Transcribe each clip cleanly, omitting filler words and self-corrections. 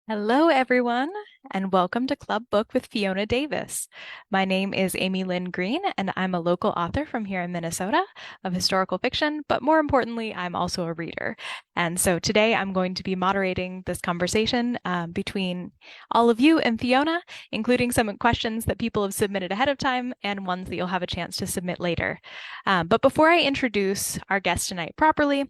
Hello, everyone, and welcome to Club Book with Fiona Davis. My name is Amy Lynn Green, and I'm a local author from here in Minnesota of historical fiction, but more importantly, I'm also a reader. And so today I'm going to be moderating this conversation between all of you and Fiona, including some questions that people have submitted ahead of time and ones that you'll have a chance to submit later. But before I introduce our guest tonight properly,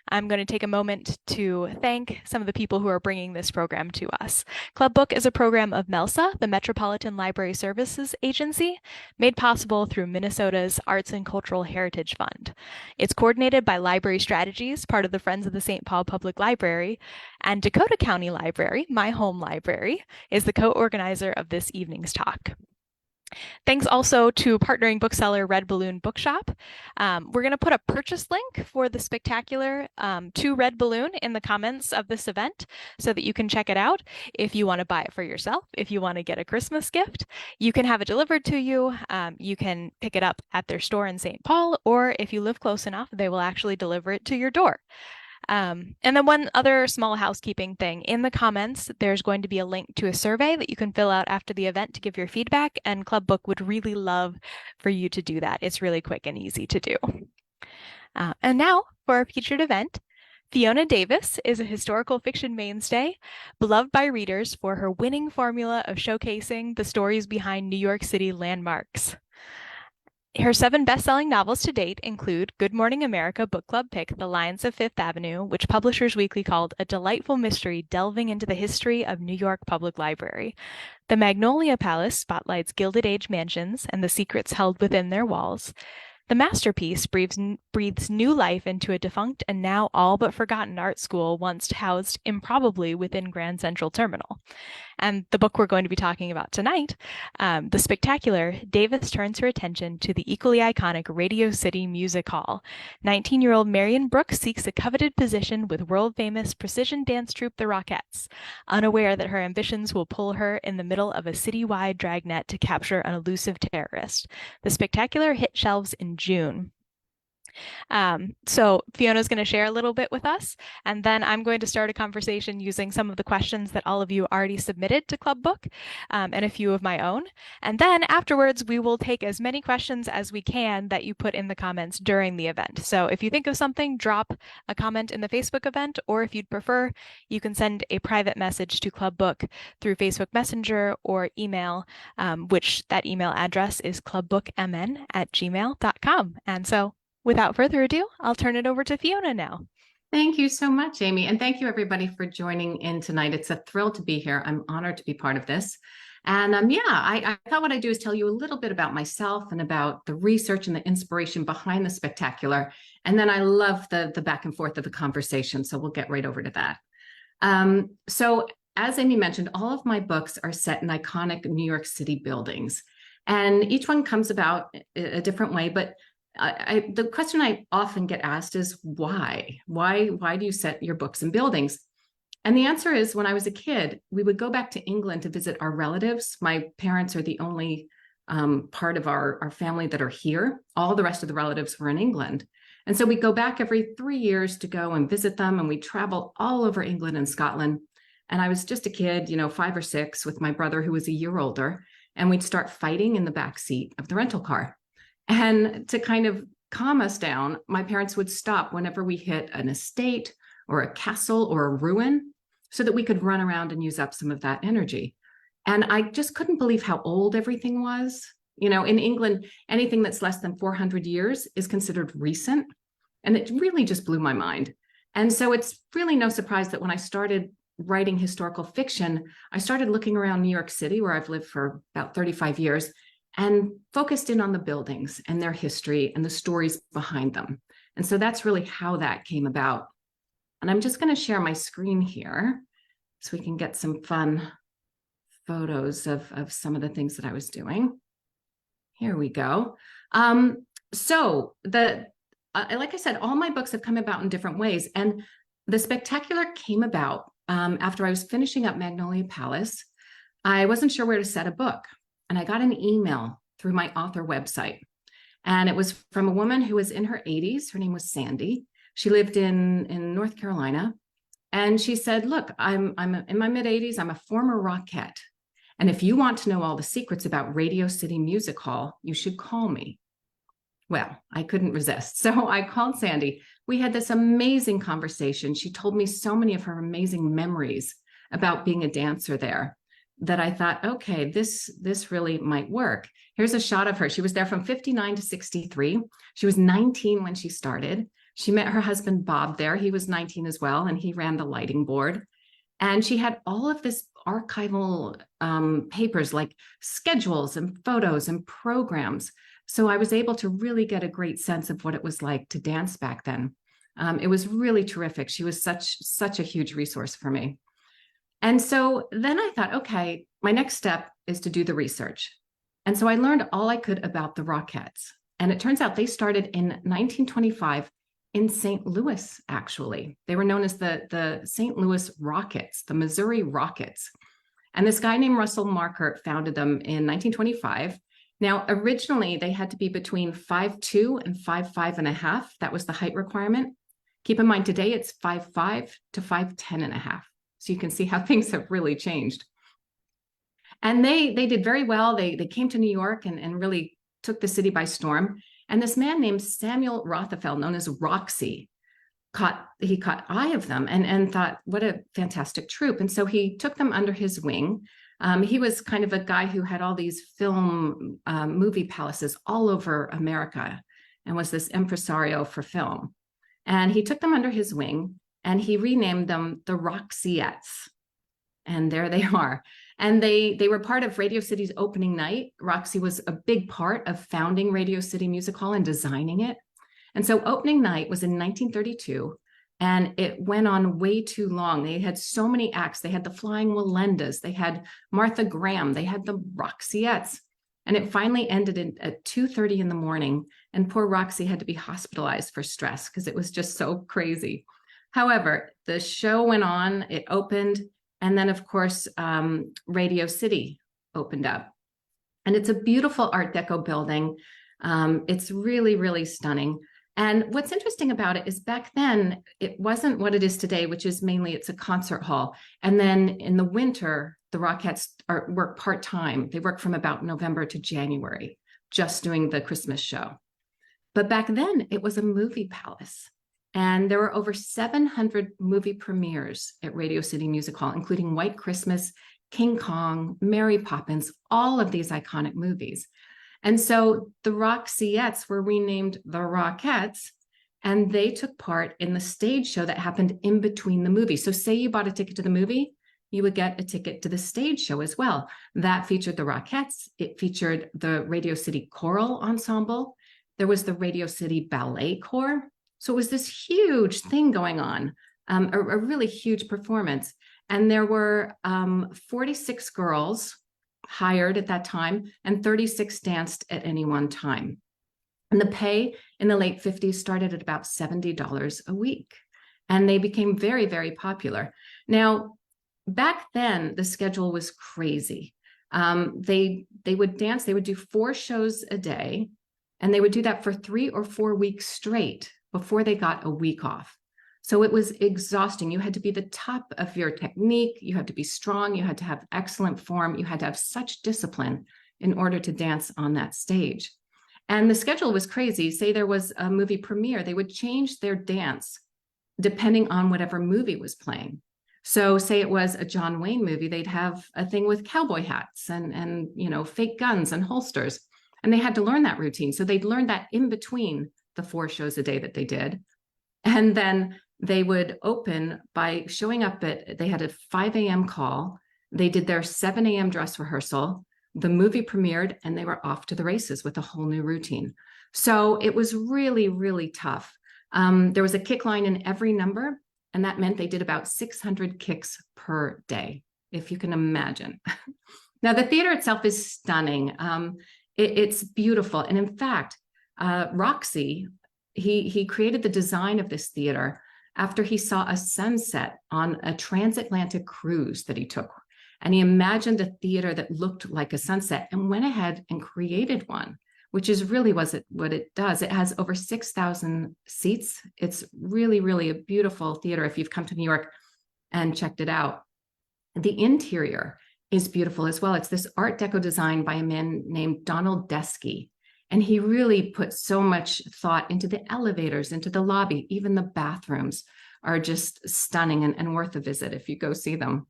I'm going to take a moment to thank some of the people who are bringing this program to us. Club Book is a program of MELSA, the Metropolitan Library Services Agency, made possible through Minnesota's Arts and Cultural Heritage Fund. It's coordinated by Library Strategies, part of the Friends of the St. Paul Public Library, and Dakota County Library, my home library, is the co-organizer of this evening's talk. Thanks also to partnering bookseller Red Balloon Bookshop. We're going to put a purchase link for the spectacular to Red Balloon in the comments of this event so that you can check it out if you want to buy it for yourself, if you want to get a Christmas gift. You can have it delivered to you. You can pick it up at their store in St. Paul, or if you live close enough, they will actually deliver it to your door. And then one other small housekeeping thing. In the comments, there's going to be a link to a survey that you can fill out after the event to give your feedback, and Club Book would really love for you to do that. It's really quick and easy to do. And now for our featured event. Fiona Davis is a historical fiction mainstay, beloved by readers for her winning formula of showcasing the stories behind New York City landmarks. Her 7 best-selling novels to date include Good Morning America book club pick The Lions of Fifth Avenue, which Publishers Weekly called a delightful mystery delving into the history of New York Public Library. The Magnolia Palace spotlights Gilded Age mansions and the secrets held within their walls. The masterpiece breathes new life into a defunct and now all but forgotten art school once housed improbably within Grand Central Terminal. And the book we're going to be talking about tonight, The Spectacular, Davis turns her attention to the equally iconic Radio City Music Hall. 19-year-old Marion Brooks seeks a coveted position with world-famous precision dance troupe The Rockettes, unaware that her ambitions will pull her in the middle of a citywide dragnet to capture an elusive terrorist. The Spectacular hit shelves in June. So Fiona's going to share a little bit with us, and then I'm going to start a conversation using some of the questions that all of you already submitted to Club Book, and a few of my own. And then afterwards, we will take as many questions as we can that you put in the comments during the event. So if you think of something, drop a comment in the Facebook event, or if you'd prefer, you can send a private message to Club Book through Facebook Messenger or email, which that email address is clubbookmn@gmail.com. And so without further ado, I'll turn it over to Fiona now. Thank you so much, Amy. And thank you, everybody, for joining in tonight. It's a thrill to be here. I'm honored to be part of this. And I thought what I'd do is tell you a little bit about myself and about the research and the inspiration behind the spectacular. And then I love the back and forth of the conversation. So we'll get right over to that. So as Amy mentioned, all of my books are set in iconic New York City buildings. And each one comes about a different way, but the question I often get asked is why? Why do you set your books in buildings? And the answer is, when I was a kid, we would go back to England to visit our relatives. My parents are the only part of our family that are here. All the rest of the relatives were in England. And so we go back every 3 years to go and visit them, and we travel all over England and Scotland. And I was just a kid, 5 or 6, with my brother who was a year older, and we'd start fighting in the back seat of the rental car. And to kind of calm us down, my parents would stop whenever we hit an estate or a castle or a ruin so that we could run around and use up some of that energy. And I just couldn't believe how old everything was. In England, anything that's less than 400 years is considered recent. And it really just blew my mind. And so it's really no surprise that when I started writing historical fiction, I started looking around New York City, where I've lived for about 35 years, and focused in on the buildings and their history and the stories behind them. And so that's really how that came about. And I'm just going to share my screen here so we can get some fun photos of some of the things that I was doing. Here we go. Like I said, all my books have come about in different ways. And The Spectacular came about after I was finishing up Magnolia Palace. I wasn't sure where to set a book. And I got an email through my author website. And it was from a woman who was in her 80s. Her name was Sandy. She lived in North Carolina. And she said, look, I'm in my mid 80s. I'm a former rockette. And if you want to know all the secrets about Radio City Music Hall, you should call me. Well, I couldn't resist. So I called Sandy. We had this amazing conversation. She told me so many of her amazing memories about being a dancer there that I thought, okay, this really might work. Here's a shot of her. She was there from 59 to 63. She was 19 when she started. She met her husband, Bob, there. He was 19 as well, and he ran the lighting board. And she had all of this archival papers like schedules and photos and programs. So I was able to really get a great sense of what it was like to dance back then. It was really terrific. She was such a huge resource for me. And so then I thought, okay, my next step is to do the research. And so I learned all I could about the Rockettes. And it turns out they started in 1925 in St. Louis, actually. They were known as the St. Louis Rockets, the Missouri Rockets. And this guy named Russell Markert founded them in 1925. Now, originally, they had to be between 5'2" and 5'5.5". That was the height requirement. Keep in mind, today it's 5'5" to 5'10.5". So you can see how things have really changed. And they did very well. They came to New York and really took the city by storm. And this man named Samuel Rothafel, known as Roxy, caught eye of them and thought, what a fantastic troupe. And so he took them under his wing. He was kind of a guy who had all these film movie palaces all over America and was this impresario for film. And he took them under his wing and he renamed them the Roxyettes. And there they are. And they were part of Radio City's opening night. Roxy was a big part of founding Radio City Music Hall and designing it. And so opening night was in 1932, and it went on way too long. They had so many acts. They had the Flying Walendas, they had Martha Graham, they had the Roxyettes, and it finally ended at 2:30 in the morning, and poor Roxy had to be hospitalized for stress because it was just so crazy. However, the show went on, it opened, and then of course, Radio City opened up. And it's a beautiful Art Deco building. It's really, really stunning. And what's interesting about it is back then, it wasn't what it is today, which is mainly it's a concert hall. And then in the winter, the Rockettes work part-time. They work from about November to January, just doing the Christmas show. But back then, it was a movie palace. And there were over 700 movie premieres at Radio City Music Hall, including White Christmas, King Kong, Mary Poppins, all of these iconic movies. And so the Roxyettes were renamed the Rockettes, and they took part in the stage show that happened in between the movies. So say you bought a ticket to the movie, you would get a ticket to the stage show as well. That featured the Rockettes. It featured the Radio City Choral Ensemble. There was the Radio City Ballet Corps. So it was this huge thing going on, a really huge performance. And there were 46 girls hired at that time, and 36 danced at any one time. And the pay in the late 50s started at about $70 a week. And they became very, very popular. Now, back then, the schedule was crazy. They would dance, they would do 4 shows a day, and they would do that for 3 or 4 weeks straight before they got a week off. So it was exhausting. You had to be the top of your technique. You had to be strong. You had to have excellent form. You had to have such discipline in order to dance on that stage. And the schedule was crazy. Say there was a movie premiere, they would change their dance depending on whatever movie was playing. So say it was a John Wayne movie, they'd have a thing with cowboy hats and fake guns and holsters. And they had to learn that routine. So they'd learn that in between the 4 shows a day that they did. And then they would open by showing up they had a 5 a.m. call. They did their 7 a.m. dress rehearsal. The movie premiered and they were off to the races with a whole new routine. So it was really, really tough. There was a kick line in every number, and that meant they did about 600 kicks per day, if you can imagine. Now, the theater itself is stunning. It's beautiful. And in fact, Roxy, he created the design of this theater after he saw a sunset on a transatlantic cruise that he took. And he imagined a theater that looked like a sunset and went ahead and created one, which is really what it does. It has over 6,000 seats. It's really, really a beautiful theater. If you've come to New York, and checked it out. The interior is beautiful as well. It's this Art Deco design by a man named Donald Deskey. And he really put so much thought into the elevators, into the lobby. Even the bathrooms are just stunning and worth a visit if you go see them.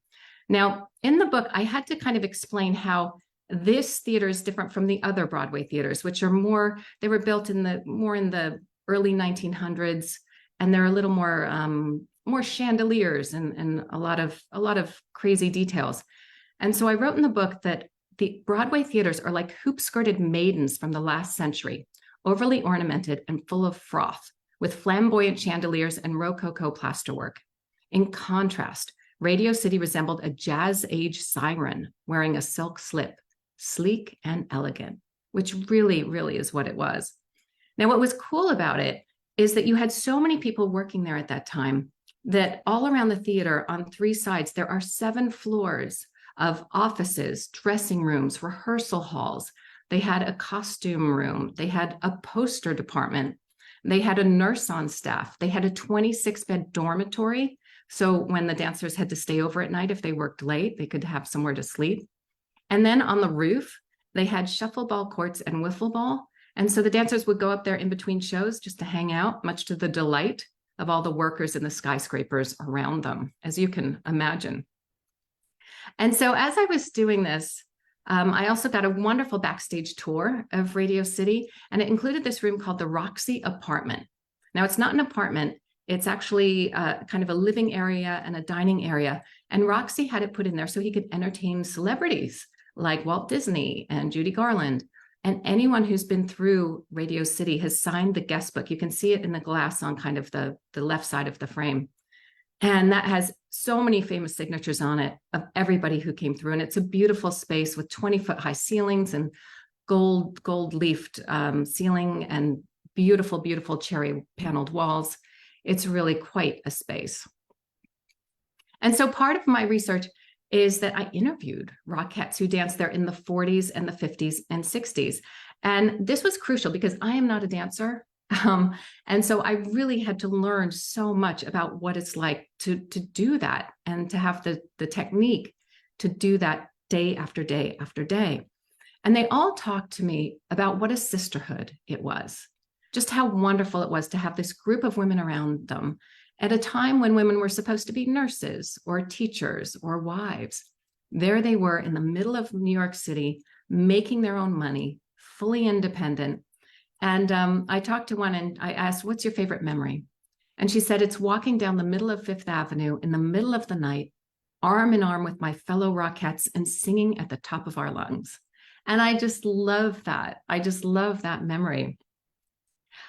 Now, in the book, I had to kind of explain how this theater is different from the other Broadway theaters, which are more, they were built in the early 1900s, and they're a little more chandeliers and a lot of crazy details. And so I wrote in the book that the Broadway theaters are like hoop-skirted maidens from the last century, overly ornamented and full of froth, with flamboyant chandeliers and Rococo plasterwork. In contrast, Radio City resembled a jazz age siren wearing a silk slip, sleek and elegant, which really, really is what it was. Now, what was cool about it is that you had so many people working there at that time that all around the theater on 3 sides, there are 7 floors of offices, dressing rooms, rehearsal halls. They had a costume room. They had a poster department. They had a nurse on staff. They had a 26-bed dormitory. So when the dancers had to stay over at night, if they worked late, they could have somewhere to sleep. And then on the roof, they had shuffleball courts and wiffle ball. And so the dancers would go up there in between shows just to hang out, much to the delight of all the workers in the skyscrapers around them, as you can imagine. And so as I was doing this, I also got a wonderful backstage tour of Radio City, and it included this room called the Roxy Apartment. Now, it's not an apartment. It's actually kind of a living area and a dining area. And Roxy had it put in there so he could entertain celebrities like Walt Disney and Judy Garland. And anyone who's been through Radio City has signed the guest book. You can see it in the glass on kind of the left side of the frame. And that has so many famous signatures on it of everybody who came through. And it's a beautiful space with 20-foot high ceilings and gold leafed ceiling and beautiful, beautiful cherry paneled walls. It's really quite a space. And so part of my research is that I interviewed Rockettes who danced there in the 40s and the 50s and 60s. And this was crucial because I am not a dancer. And so I really had to learn so much about what it's like to do that and to have the technique to do that day after day after day. And they all talked to me about what a sisterhood it was, just how wonderful it was to have this group of women around them at a time when women were supposed to be nurses or teachers or wives. There they were in the middle of New York City, making their own money, fully independent. And I talked to one and I asked, what's your favorite memory? And she said, it's walking down the middle of Fifth Avenue in the middle of the night, arm in arm with my fellow Rockettes and singing at the top of our lungs. And I just love that. I just love that memory.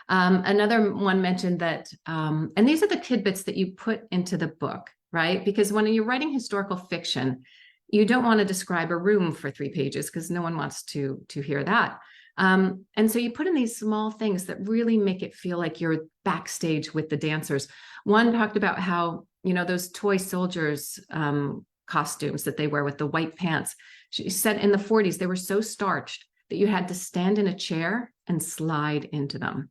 Another one mentioned that, and these are the tidbits that you put into the book, right? Because when you're writing historical fiction, you don't want to describe a room for 3 pages because no one wants to hear that. And so you put in these small things that really make it feel like you're backstage with the dancers. One talked about how, you know, those toy soldiers costumes that they wear with the white pants. She said in the 40s, they were so starched that you had to stand in a chair and slide into them.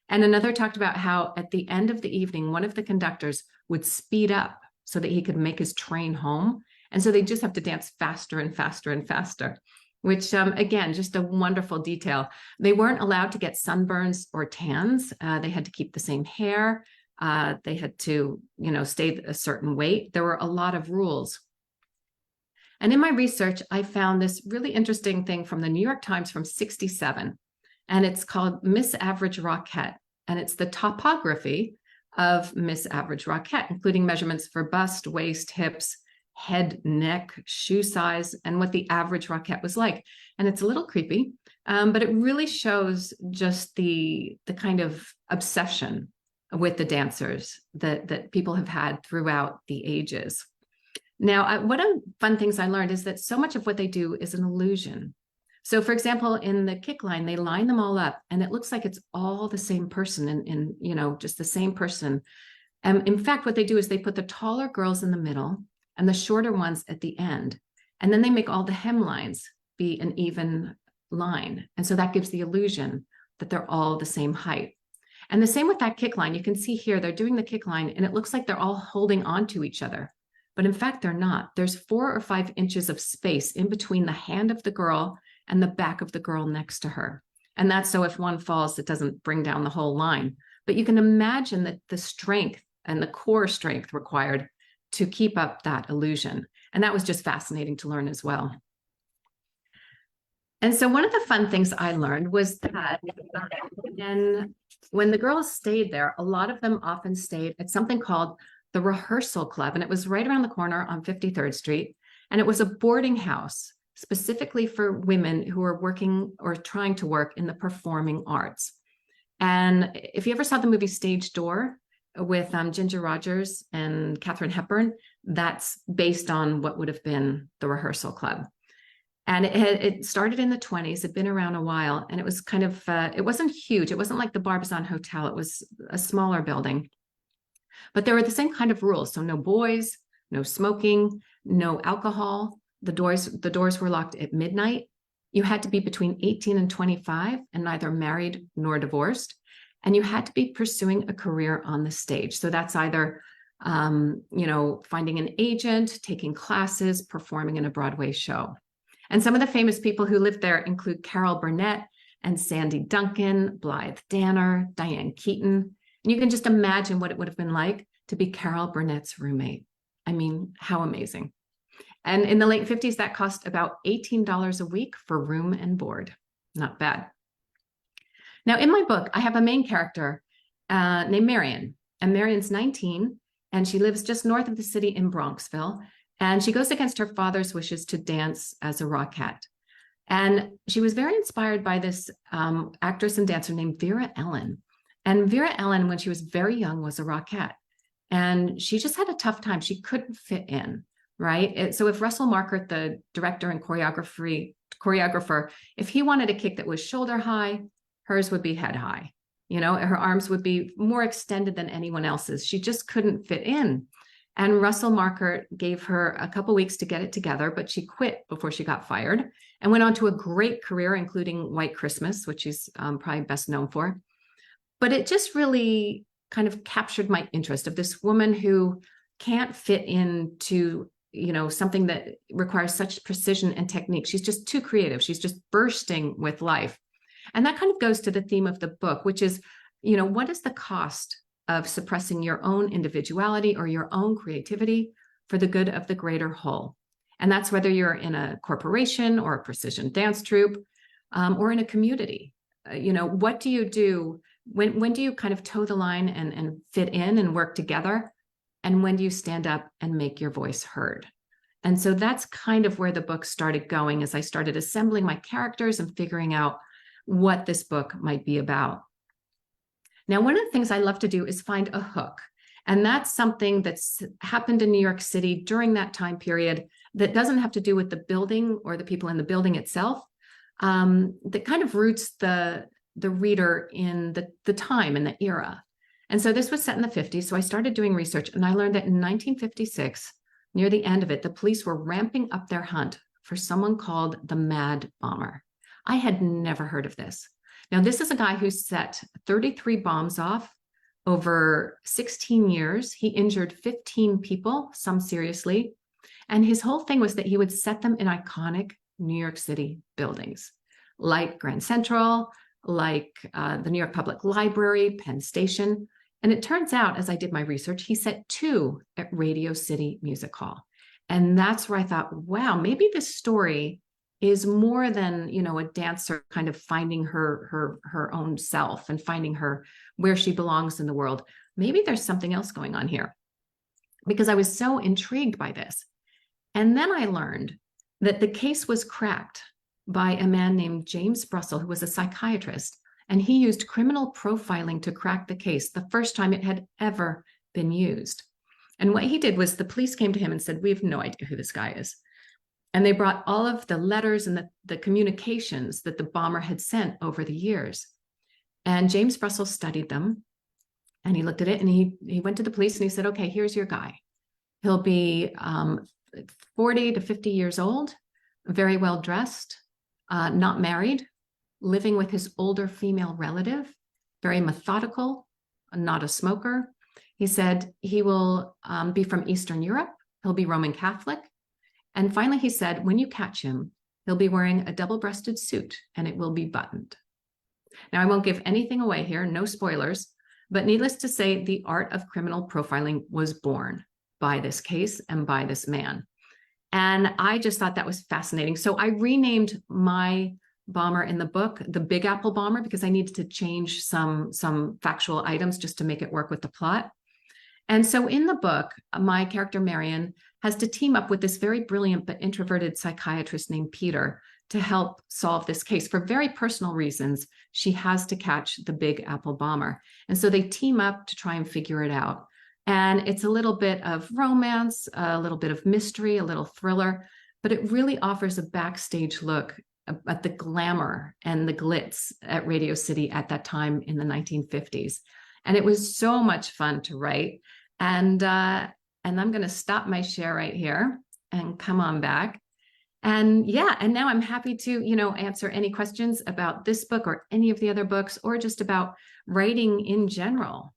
And another talked about how at the end of the evening, one of the conductors would speed up so that he could make his train home. And so they just have to dance faster and faster and faster, which again, just a wonderful detail. They weren't allowed to get sunburns or tans. They had to keep the same hair. They had to, you know, stay a certain weight. There were a lot of rules. And in my research, I found this really interesting thing from the New York Times from '67. And it's called Miss Average Rockette. And it's the topography of Miss Average Rockette, including measurements for bust, waist, hips, head, neck, shoe size, and what the average Rockette was like. And it's a little creepy, but it really shows just the kind of obsession with the dancers that people have had throughout the ages. Now, one of the fun things I learned is that so much of what they do is an illusion. So for example, in the kick line, they line them all up and it looks like it's all the same person in you know, just the same person. In fact, what they do is they put the taller girls in the middle and the shorter ones at the end. And then they make all the hemlines be an even line. And so that gives the illusion that they're all the same height. And the same with that kick line. You can see here, they're doing the kick line and it looks like they're all holding on to each other. But in fact, they're not. There's 4 or 5 inches of space in between the hand of the girl and the back of the girl next to her. And that's so if one falls, it doesn't bring down the whole line. But you can imagine that the strength and the core strength required to keep up that illusion. And that was just fascinating to learn as well. And so one of the fun things I learned was that when the girls stayed there, a lot of them often stayed at something called the Rehearsal Club. And it was right around the corner on 53rd Street. And it was a boarding house specifically for women who were working or trying to work in the performing arts. And if you ever saw the movie Stage Door with Ginger Rogers and Katharine Hepburn, that's based on what would have been the Rehearsal Club. And it started in the 20s. It'd been around a while, and it was kind of, it wasn't huge. It wasn't like the Barbizon Hotel. It was a smaller building. But there were the same kind of rules. So no boys, no smoking, no alcohol. The doors were locked at midnight. You had to be between 18 and 25 and neither married nor divorced. And you had to be pursuing a career on the stage. So that's either, finding an agent, taking classes, performing in a Broadway show. And some of the famous people who lived there include Carol Burnett and Sandy Duncan, Blythe Danner, Diane Keaton. And you can just imagine what it would have been like to be Carol Burnett's roommate. I mean, how amazing. And in the late 50s, that cost about $18 a week for room and board. Not bad. Now, in my book, I have a main character named Marion. And Marion's 19, and she lives just north of the city in Bronxville. And she goes against her father's wishes to dance as a Rockette. And she was very inspired by this actress and dancer named Vera Ellen. And Vera Ellen, when she was very young, was a Rockette. And she just had a tough time. She couldn't fit in, right? So if Russell Markert, the director and choreographer, if he wanted a kick that was shoulder high, hers would be head high. You know, her arms would be more extended than anyone else's. She just couldn't fit in. And Russell Markert gave her a couple weeks to get it together, but she quit before she got fired and went on to a great career, including White Christmas, which she's probably best known for. But it just really kind of captured my interest of this woman who can't fit into, something that requires such precision and technique. She's just too creative. She's just bursting with life. And that kind of goes to the theme of the book, which is, what is the cost of suppressing your own individuality or your own creativity for the good of the greater whole? And that's whether you're in a corporation or a precision dance troupe or in a community. What do you do? When do you kind of toe the line and fit in and work together? And when do you stand up and make your voice heard? And so that's kind of where the book started going as I started assembling my characters and figuring out what this book might be about. Now, one of the things I love to do is find a hook. And that's something that's happened in New York City during that time period that doesn't have to do with the building or the people in the building itself, that kind of roots the reader in the time and the era. And so this was set in the 50s. So I started doing research and I learned that in 1956, near the end of it, the police were ramping up their hunt for someone called the Mad Bomber. I had never heard of this. Now, this is a guy who set 33 bombs off over 16 years. He injured 15 people, some seriously. And his whole thing was that he would set them in iconic New York City buildings, like Grand Central, like the New York Public Library, Penn Station. And it turns out, as I did my research, he set 2 at Radio City Music Hall. And that's where I thought, wow, maybe this story is more than, a dancer kind of finding her own self and finding her where she belongs in the world. Maybe there's something else going on here, because I was so intrigued by this. And then I learned that the case was cracked by a man named James Russell, who was a psychiatrist, and he used criminal profiling to crack the case, the first time it had ever been used. And what he did was the police came to him and said, we have no idea who this guy is. And they brought all of the letters and the communications that the bomber had sent over the years. And James Russell studied them and he looked at it and he went to the police and he said, okay, here's your guy. He'll be 40 to 50 years old, very well dressed, not married, living with his older female relative, very methodical, not a smoker. He said he will be from Eastern Europe. He'll be Roman Catholic. And finally, he said, when you catch him, he'll be wearing a double-breasted suit and it will be buttoned. Now, I won't give anything away here, no spoilers, but needless to say, the art of criminal profiling was born by this case and by this man. And I just thought that was fascinating. So I renamed my bomber in the book the Big Apple Bomber because I needed to change some factual items just to make it work with the plot. And so in the book, my character Marion has to team up with this very brilliant but introverted psychiatrist named Peter to help solve this case. For very personal reasons, she has to catch the Big Apple Bomber. And so they team up to try and figure it out. And it's a little bit of romance, a little bit of mystery, a little thriller, but it really offers a backstage look at the glamour and the glitz at Radio City at that time in the 1950s. And it was so much fun to write. And I'm going to stop my share right here and come on back. And yeah, and now I'm happy to, answer any questions about this book or any of the other books, or just about writing in general.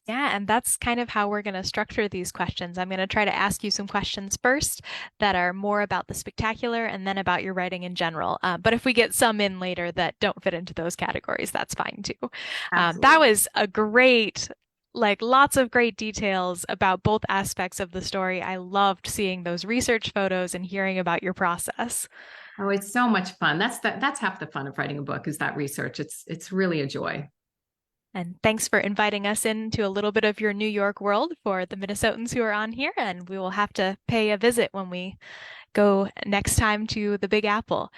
Yeah, and that's kind of how we're going to structure these questions. I'm going to try to ask you some questions first that are more about the spectacular and then about your writing in general. But if we get some in later that don't fit into those categories, that's fine too. That Absolutely. was a great, lots of great details about both aspects of the story. I loved seeing those research photos and hearing about your process. Oh, it's so much fun. That's half the fun of writing a book, is that research. It's really a joy. And thanks for inviting us into a little bit of your New York world for the Minnesotans who are on here. And we will have to pay a visit when we go next time to the Big Apple.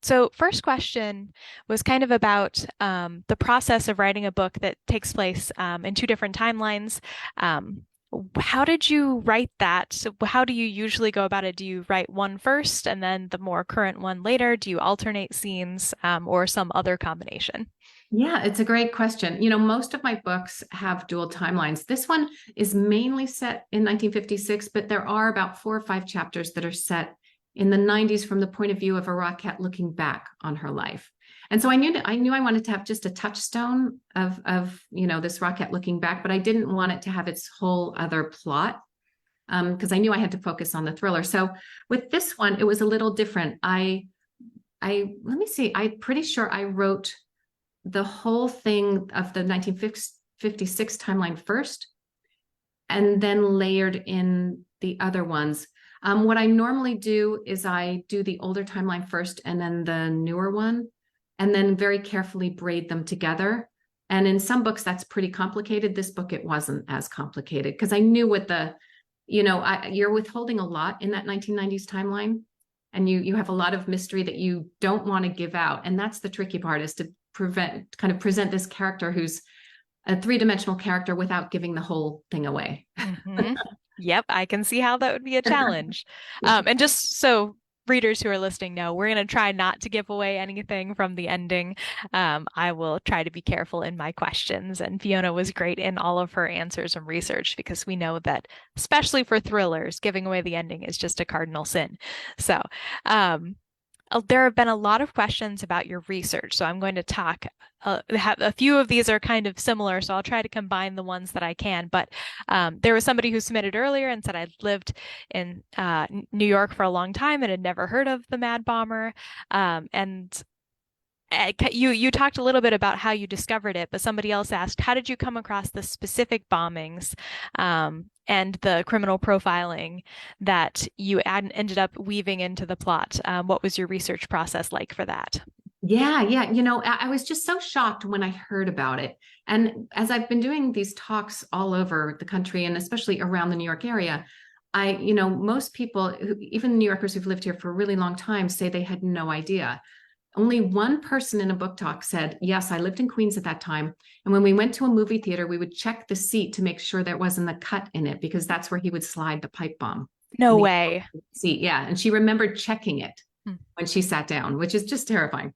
So first question was kind of about the process of writing a book that takes place in two different timelines. How did you write that? So how do you usually go about it? Do you write one first and then the more current one later? Do you alternate scenes or some other combination? Yeah, it's a great question. Most of my books have dual timelines. This one is mainly set in 1956, but there are about 4 or 5 chapters that are set in the 90s from the point of view of a Rockette looking back on her life. And so I knew I wanted to have just a touchstone of this Rockette looking back, but I didn't want it to have its whole other plot because I knew I had to focus on the thriller. So with this one, it was a little different. Let me see. I'm pretty sure I wrote the whole thing of the 1956 timeline first, and then layered in the other ones. What I normally do is I do the older timeline first and then the newer one, and then very carefully braid them together. And in some books, that's pretty complicated. This book, it wasn't as complicated because I knew what you're withholding a lot in that 1990s timeline. And you have a lot of mystery that you don't want to give out. And that's the tricky part, is to present this character who's a three-dimensional character without giving the whole thing away. Mm-hmm. Yep, I can see how that would be a challenge. Yeah. And just so readers who are listening know, we're going to try not to give away anything from the ending. I will try to be careful in my questions, and Fiona was great in all of her answers and research because we know that, especially for thrillers, giving away the ending is just a cardinal sin. So, there have been a lot of questions about your research, so I'm going to talk. A few of these are kind of similar, so I'll try to combine the ones that I can. But there was somebody who submitted earlier and said I'd lived in New York for a long time and had never heard of the Mad Bomber. And you talked a little bit about how you discovered it, but somebody else asked, how did you come across the specific bombings and the criminal profiling that you ended up weaving into the plot? What was your research process like for that? Yeah. I was just so shocked when I heard about it. And as I've been doing these talks all over the country and especially around the New York area, most people, even New Yorkers who've lived here for a really long time, say they had no idea. Only one person in a book talk said, yes, I lived in Queens at that time. And when we went to a movie theater, we would check the seat to make sure there wasn't a cut in it, because that's where he would slide the pipe bomb No in the way. seat. Yeah. And she remembered checking it Hmm. when she sat down, which is just terrifying.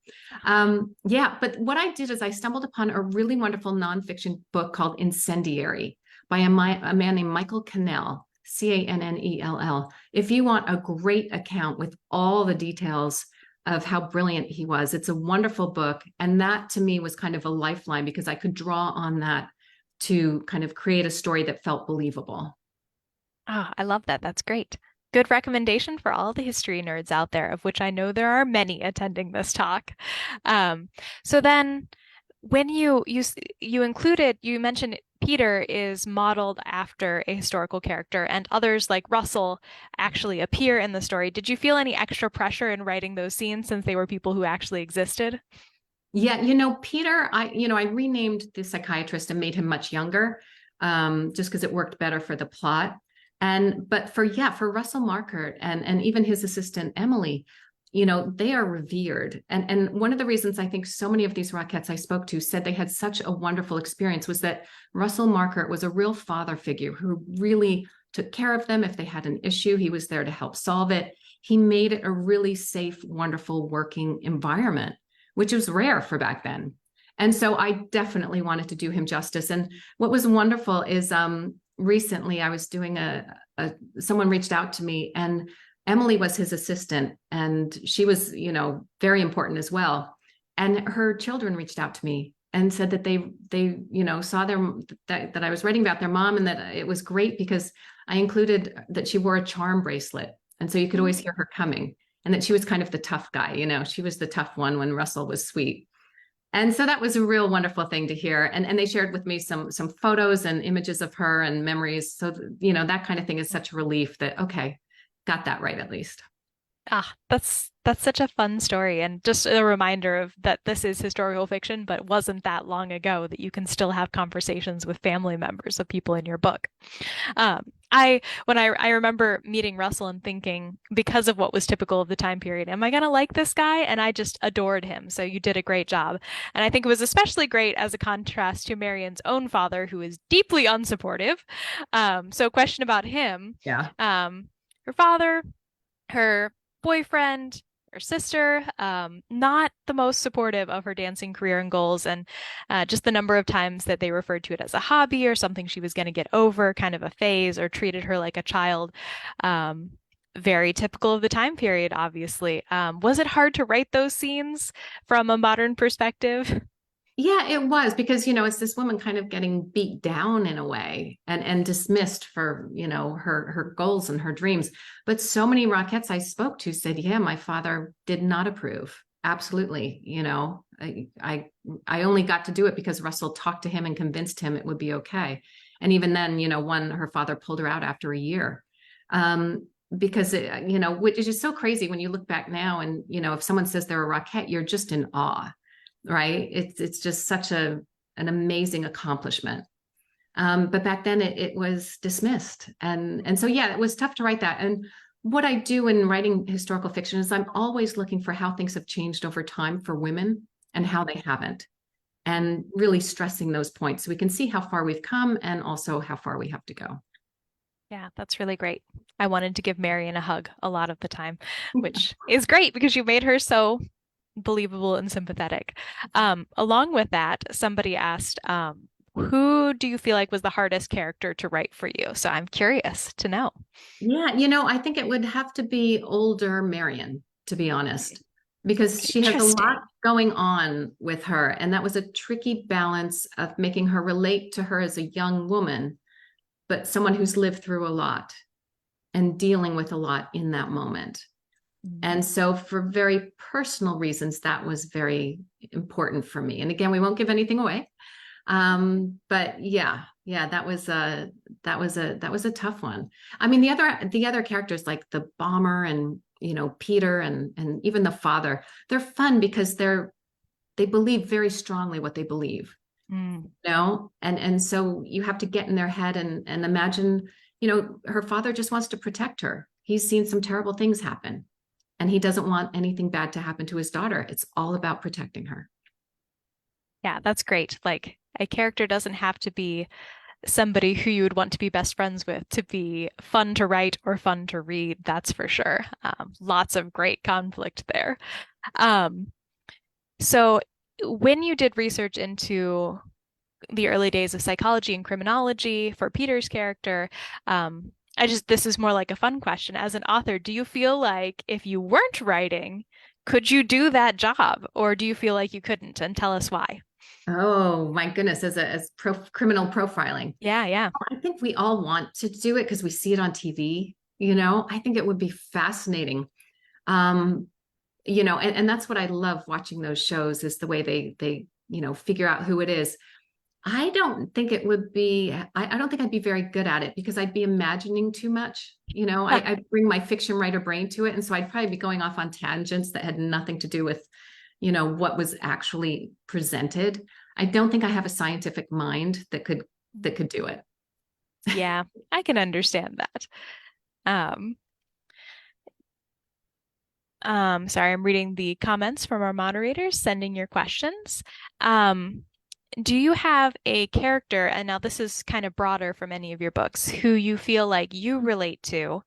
Yeah. But what I did is I stumbled upon a really wonderful nonfiction book called Incendiary by a man named Michael Cannell, Cannell. If you want a great account with all the details of how brilliant he was, it's a wonderful book. And that to me was kind of a lifeline, because I could draw on that to kind of create a story that felt believable. Oh, I love that. That's great. Good recommendation for all the history nerds out there, of which I know there are many attending this talk. Um, so then, when you included, you mentioned Peter is modeled after a historical character, and others like Russell actually appear in the story. Did you feel any extra pressure in writing those scenes since they were people who actually existed? Yeah, Peter, I renamed the psychiatrist and made him much younger, just because it worked better for the plot. But for Russell Markert and even his assistant Emily, they are revered. And one of the reasons I think so many of these Rockettes I spoke to said they had such a wonderful experience was that Russell Markert was a real father figure who really took care of them. If they had an issue, he was there to help solve it. He made it a really safe, wonderful working environment, which was rare for back then. And so I definitely wanted to do him justice. And what was wonderful is recently I was doing someone reached out to me, and Emily was his assistant, and she was, very important as well. And her children reached out to me and said that they saw that I was writing about their mom, and that it was great because I included that she wore a charm bracelet. And so you could always hear her coming, and that she was kind of the tough guy. She was the tough one when Russell was sweet. And so that was a real wonderful thing to hear. And they shared with me some photos and images of her and memories. So, that kind of thing is such a relief that, okay, got that right at least. Ah, that's such a fun story, and just a reminder of that this is historical fiction, but wasn't that long ago that you can still have conversations with family members of people in your book. I remember meeting Russell and thinking, because of what was typical of the time period, am I gonna like this guy? And I just adored him. So you did a great job. And I think it was especially great as a contrast to Marion's own father, who is deeply unsupportive. So question about him. Yeah. Her father, her boyfriend, her sister, not the most supportive of her dancing career and goals, and just the number of times that they referred to it as a hobby or something she was going to get over, kind of a phase, or treated her like a child. Um, Very typical of the time period, obviously. Was it hard to write those scenes from a modern perspective? Yeah, it was because, it's this woman kind of getting beat down in a way and dismissed for, her goals and her dreams. But so many Rockettes I spoke to said, yeah, my father did not approve. Absolutely. I only got to do it because Russell talked to him and convinced him it would be okay. And even then, her father pulled her out after a year. Because which is just so crazy when you look back now and, if someone says they're a Rockette, you're just in awe, right? It's just such an amazing accomplishment. But back then it was dismissed. And so, yeah, it was tough to write that. And what I do in writing historical fiction is I'm always looking for how things have changed over time for women and how they haven't, and really stressing those points so we can see how far we've come and also how far we have to go. Yeah, that's really great. I wanted to give Marion a hug a lot of the time, which is great because you made her so believable and sympathetic. Along with that, somebody asked, who do you feel like was the hardest character to write for you? So I'm curious to know. Yeah, I think it would have to be older Marion, to be honest, because she has a Interesting. lot going on with her. And that was a tricky balance of making her relate to her as a young woman, but someone who's lived through a lot and dealing with a lot in that moment. And so, for very personal reasons, that was very important for me. And again, we won't give anything away. But yeah, that was a tough one. I mean, the other characters like the bomber and Peter and even the father, they're fun because they believe very strongly what they believe. Mm. And so you have to get in their head and imagine, her father just wants to protect her. He's seen some terrible things happen, and he doesn't want anything bad to happen to his daughter. It's all about protecting her. Yeah, that's great. Like, a character doesn't have to be somebody who you would want to be best friends with to be fun to write or fun to read, that's for sure. Lots of great conflict there. Um, so when you did research into the early days of psychology and criminology for Peter's character, this is more like a fun question. As an author, do you feel like if you weren't writing, could you do that job, or do you feel like you couldn't? And tell us why. Oh my goodness, as criminal profiling. Yeah, yeah. I think we all want to do it because we see it on TV. I think it would be fascinating. Um, and that's what I love watching those shows is the way they figure out who it is. I don't think it would be, I don't think I'd be very good at it because I'd be imagining too much. I bring my fiction writer brain to it. And so I'd probably be going off on tangents that had nothing to do with, what was actually presented. I don't think I have a scientific mind that could do it. Yeah, I can understand that. Um, sorry, I'm reading the comments from our moderators sending your questions. Um, do you have a character, and now this is kind of broader from any of your books, who you feel like you relate to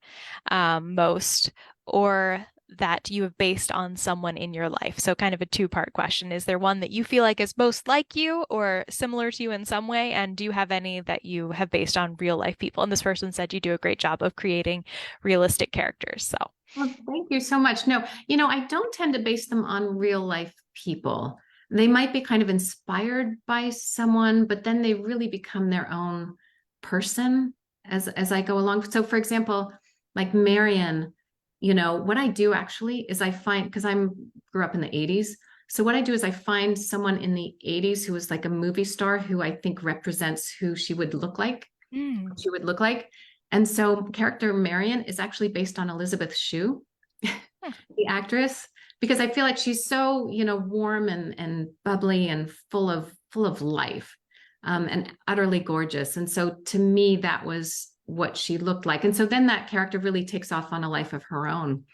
most, or that you have based on someone in your life? So, kind of a two-part question. Is there one that you feel like is most like you or similar to you in some way? And do you have any that you have based on real life people? And this person said you do a great job of creating realistic characters. So, Well, thank you so much. No, I don't tend to base them on real life people. They might be kind of inspired by someone, but then they really become their own person as I go along. So for example, like Marion, what I do actually is I find because I'm grew up in the 80s. So what I do is I find someone in the 80s who was like a movie star who I think represents who she would look like, mm, what she would look like. And so character Marion is actually based on Elizabeth Shue, the actress, because I feel like she's so, warm and bubbly and full of life, and utterly gorgeous. And so to me, that was what she looked like. And so then that character really takes off on a life of her own.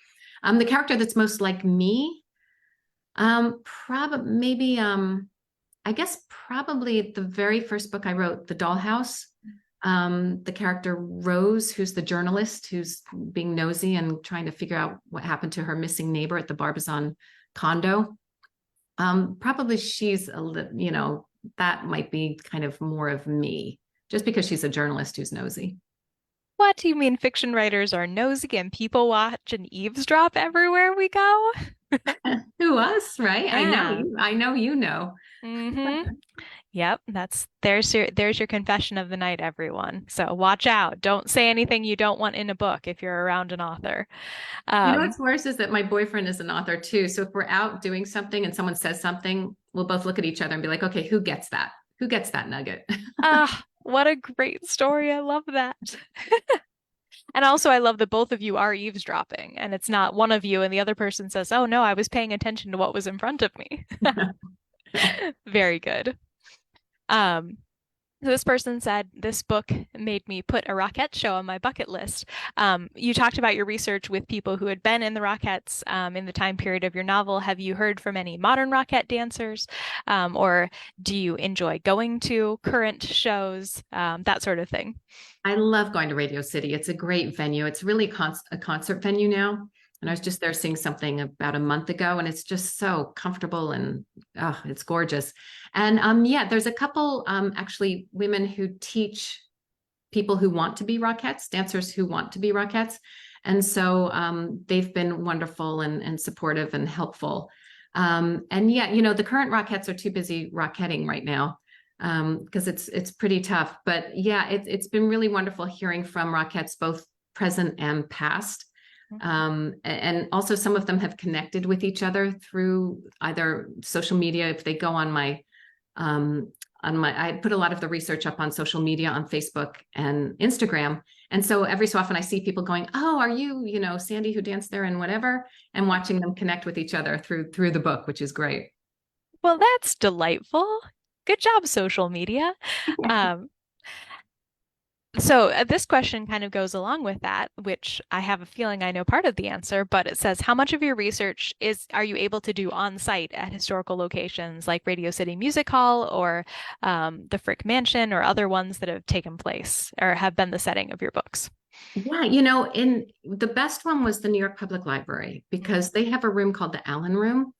The character that's most like me, probably maybe I guess probably the very first book I wrote, The Dollhouse. The character Rose, who's the journalist who's being nosy and trying to figure out what happened to her missing neighbor at the Barbizon condo. Probably she's that might be kind of more of me, just because she's a journalist who's nosy. what do you mean fiction writers are nosy and people watch and eavesdrop everywhere we go? Who us, right? I know Yeah. you. I know you know. Mm-hmm. Yep, there's your confession of the night, everyone. So watch out. Don't say anything you don't want in a book if you're around an author. Um, What's worse is that my boyfriend is an author too. So if we're out doing something and someone says something, we'll both look at each other and be like, okay, who gets that? Who gets that nugget? what a great story. I love that. And also, I love that both of you are eavesdropping, and it's not one of you and the other person says, "Oh no, I was paying attention to what was in front of me." Very good. Um, So this person said, this book made me put a Rockette show on my bucket list. You talked about your research with people who had been in the Rockettes in the time period of your novel. Have you heard from any modern Rockette dancers? Or do you enjoy going to current shows? That sort of thing. I love going to Radio City. It's a great venue. It's really a concert venue now. And I was just there seeing something about a month ago, and it's just so comfortable and oh, it's gorgeous. And yeah, there's a couple actually women who teach people who want to be Rockettes, dancers who want to be Rockettes. And so they've been wonderful and supportive and helpful. And yeah, the current Rockettes are too busy Rocketting right now because it's pretty tough. But yeah, it's been really wonderful hearing from Rockettes, both present and past. And also some of them have connected with each other through either social media. If they go I put a lot of the research up on social media on Facebook and Instagram. And so every so often I see people going, oh, are you, Sandy who danced there and whatever, and watching them connect with each other through the book, which is great. Well, that's delightful. Good job, social media. Um, So this question kind of goes along with that, which I have a feeling I know part of the answer, but it says, how much of your research are you able to do on site at historical locations like Radio City Music Hall or the Frick Mansion or other ones that have taken place or have been the setting of your books? Yeah, in the best one was the New York Public Library because they have a room called the Allen Room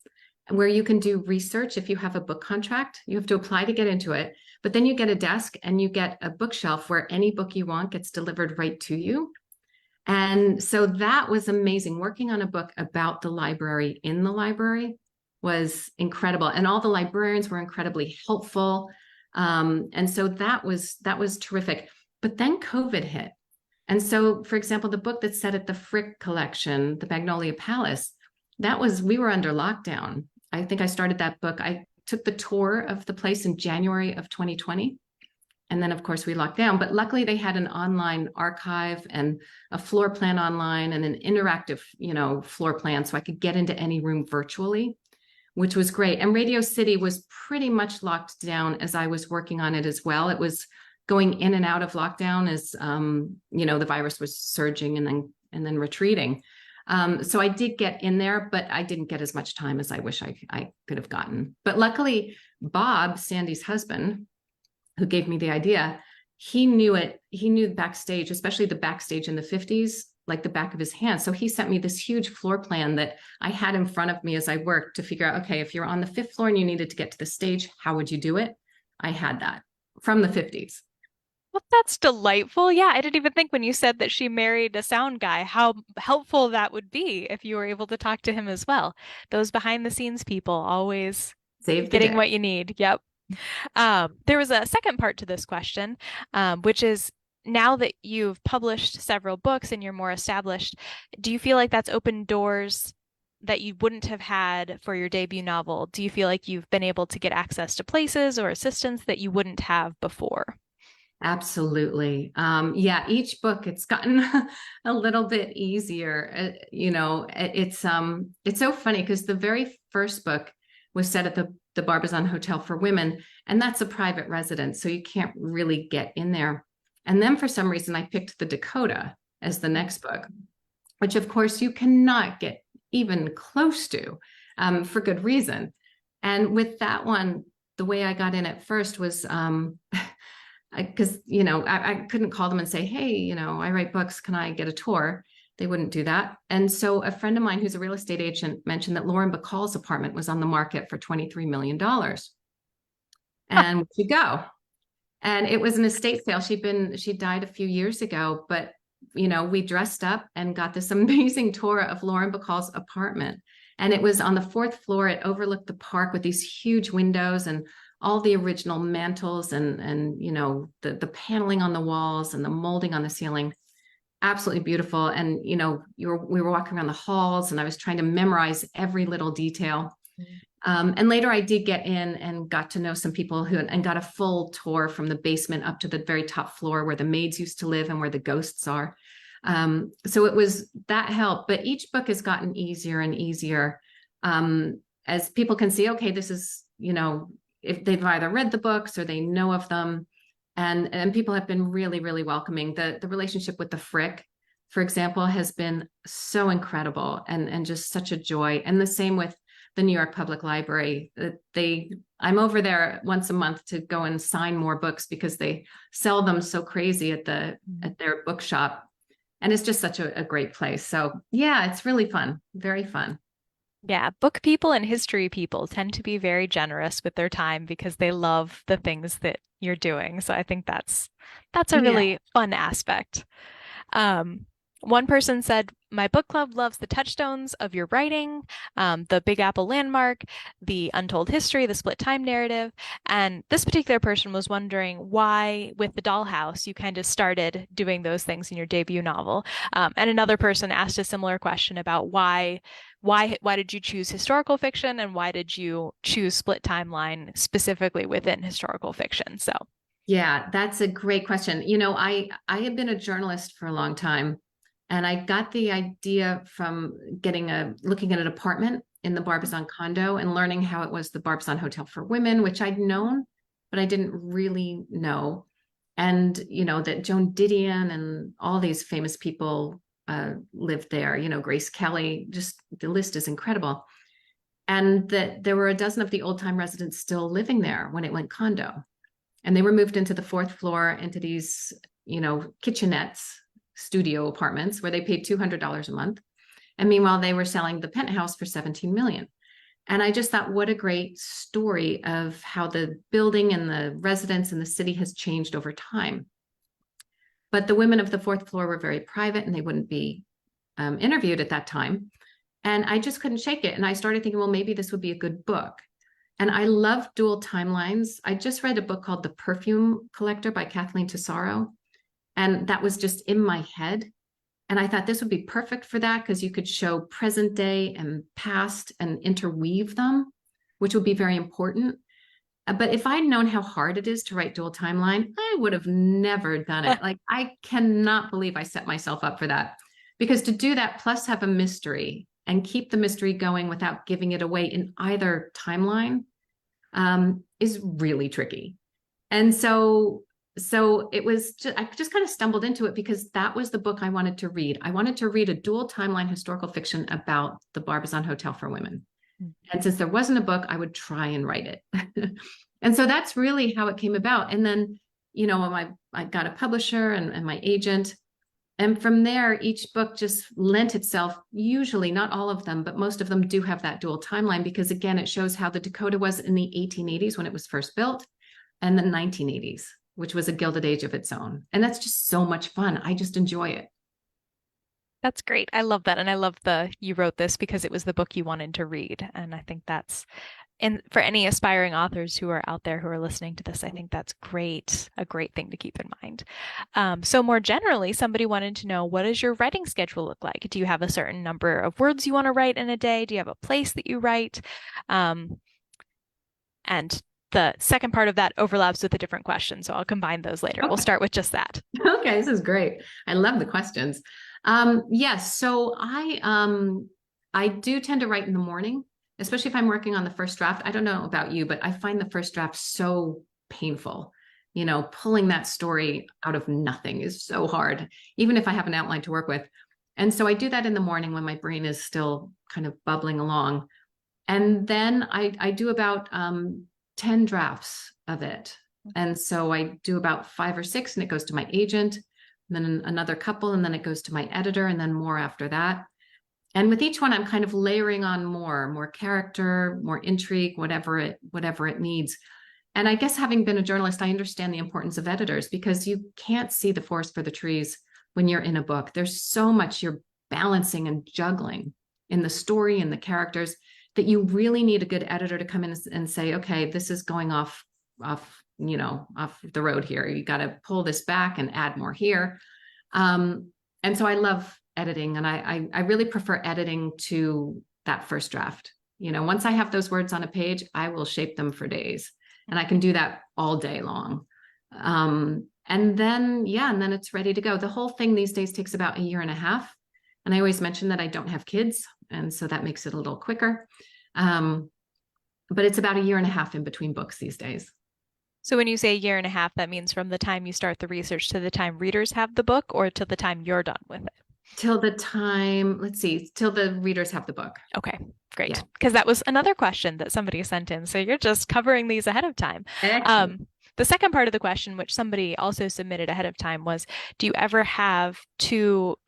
where you can do research if you have a book contract. You have to apply to get into it, but then you get a desk and you get a bookshelf where any book you want gets delivered right to you. And so that was amazing working on a book about the library in the library. was incredible. And all the librarians were incredibly helpful. And so that was terrific. But then COVID hit. And so, for example, the book that's set at the Frick collection, the Magnolia Palace, we were under lockdown. I think I started that book. I took the tour of the place in January of 2020. And then, of course, we locked down. But luckily, they had an online archive and a floor plan online and an interactive, floor plan, so I could get into any room virtually, which was great. And Radio City was pretty much locked down as I was working on it as well. It was going in and out of lockdown as the virus was surging and then retreating. So I did get in there, but I didn't get as much time as I wish I could have gotten. But luckily, Bob, Sandy's husband, who gave me the idea, he knew it. He knew backstage, especially the backstage in the 50s, like the back of his hand. So he sent me this huge floor plan that I had in front of me as I worked to figure out, okay, if you're on the 5th floor and you needed to get to the stage, how would you do it? I had that from the 50s. Well, that's delightful. Yeah, I didn't even think when you said that she married a sound guy, how helpful that would be if you were able to talk to him as well. Those behind the scenes people always Save the getting day. what you need. Yep. There was a second part to this question, which is now that you've published several books and you're more established, do you feel like that's opened doors that you wouldn't have had for your debut novel? Do you feel like you've been able to get access to places or assistance that you wouldn't have before? Absolutely. Yeah, each book it's gotten a little bit easier. It's so funny because the very first book was set at the Barbizon Hotel for Women, and that's a private residence, so you can't really get in there. And then for some reason, I picked the Dakota as the next book, which of course you cannot get even close to, for good reason. And with that one, the way I got in at first was because I couldn't call them and say, hey, I write books, can I get a tour? They wouldn't do that. And so a friend of mine who's a real estate agent mentioned that Lauren Bacall's apartment was on the market for $23 million. And we go. And it was an estate sale. She died a few years ago, but we dressed up and got this amazing tour of Lauren Bacall's apartment. And it was on the 4th floor. It overlooked the park with these huge windows and all the original mantles and the paneling on the walls and the molding on the ceiling. Absolutely beautiful. And we were walking around the halls and I was trying to memorize every little detail. And later I did get in and got to know some people and got a full tour from the basement up to the very top floor where the maids used to live and where the ghosts are. So it was that help, but each book has gotten easier and easier. As people can see, okay, this is, if they've either read the books or they know of them, and people have been really, really welcoming. The relationship with the Frick, for example, has been so incredible and just such a joy. And the same with the New York Public Library. I'm over there once a month to go and sign more books because they sell them so crazy at their bookshop. And it's just such a great place. So yeah, it's really fun, very fun. Yeah, book people and history people tend to be very generous with their time because they love the things that you're doing. So I think that's a Yeah. really fun aspect. One person said, my book club loves the touchstones of your writing, the Big Apple landmark, the untold history, the split time narrative. And this particular person was wondering why, with the dollhouse, you kind of started doing those things in your debut novel. And another person asked a similar question about why did you choose historical fiction and why did you choose split timeline specifically within historical fiction? So, Yeah, that's a great question. I had been a journalist for a long time, and I got the idea from looking at an apartment in the Barbizon condo and learning how it was the Barbizon Hotel for Women, which I'd known, but I didn't really know. And, that Joan Didion and all these famous people lived there, Grace Kelly, just the list is incredible. And that there were a dozen of the old time residents still living there when it went condo. And they were moved into the 4th floor into these, kitchenettes, studio apartments where they paid $200 a month. And meanwhile, they were selling the penthouse for 17 million. And I just thought, what a great story of how the building and the residence and the city has changed over time. But the women of the 4th floor were very private and they wouldn't be interviewed at that time. And I just couldn't shake it. And I started thinking, well, maybe this would be a good book. And I love dual timelines. I just read a book called The Perfume Collector by Kathleen Tesaro. And that was just in my head. And I thought this would be perfect for that because you could show present day and past and interweave them, which would be very important. But if I'd known how hard it is to write dual timeline, I would have never done it. Like, I cannot believe I set myself up for that. Because to do that, plus have a mystery and keep the mystery going without giving it away in either timeline, is really tricky. And so it was just, I just kind of stumbled into it because that was the book I wanted to read. I wanted to read a dual timeline historical fiction about the Barbizon Hotel for Women. And since there wasn't a book, I would try and write it. And so that's really how it came about. And then, I got a publisher and my agent. And from there, each book just lent itself, usually not all of them, but most of them do have that dual timeline because, again, it shows how the Dakota was in the 1880s when it was first built and the 1980s, which was a Gilded Age of its own. And that's just so much fun. I just enjoy it. That's great. I love that. And I love you wrote this because it was the book you wanted to read. And I think and for any aspiring authors who are out there who are listening to this, I think that's a great thing to keep in mind. So more generally, somebody wanted to know, what does your writing schedule look like? Do you have a certain number of words you want to write in a day? Do you have a place that you write? And the second part of that overlaps with a different question. So I'll combine those later. Okay. We'll start with just that. Okay, this is great. I love the questions. Yes, so I do tend to write in the morning, especially if I'm working on the first draft. I don't know about you, but I find the first draft so painful. Pulling that story out of nothing is so hard, even if I have an outline to work with. And so I do that in the morning when my brain is still kind of bubbling along. And then I do about 10 drafts of it. And so I do about 5 or 6, and it goes to my agent, and then another couple, and then it goes to my editor, and then more after that. And with each one, I'm kind of layering on more character, more intrigue, whatever it needs. And I guess having been a journalist, I understand the importance of editors because you can't see the forest for the trees when you're in a book. There's so much you're balancing and juggling in the story and the characters that you really need a good editor to come in and say, okay, this is going off the road here. You got to pull this back and add more here. And so I love editing, and I really prefer editing to that first draft. Once I have those words on a page, I will shape them for days, and I can do that all day long. And then it's ready to go. The whole thing these days takes about 1.5 years. And I always mention that I don't have kids, and so that makes it a little quicker. But it's about 1.5 years in between books these days. So when you say 1.5 years, that means from the time you start the research to the time readers have the book, or till the time you're done with it? Till the readers have the book. Okay, great. Because that was another question that somebody sent in. So you're just covering these ahead of time. Excellent. The second part of the question, which somebody also submitted ahead of time, was, do you ever have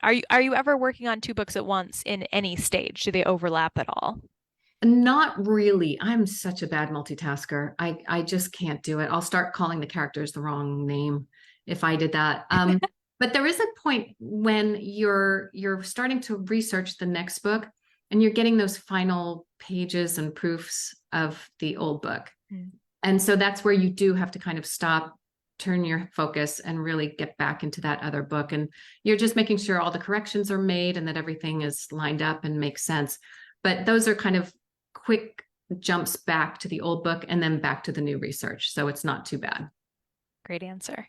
are you ever working on 2 books at once in any stage? Do they overlap at all? Not really. I'm such a bad multitasker. I just can't do it. I'll start calling the characters the wrong name if I did that. But there is a point when you're starting to research the next book and you're getting those final pages and proofs of the old book. And so that's where you do have to kind of stop, turn your focus, and really get back into that other book. And you're just making sure all the corrections are made and that everything is lined up and makes sense. But those are kind of quick jumps back to the old book and then back to the new research. So it's not too bad. Great answer.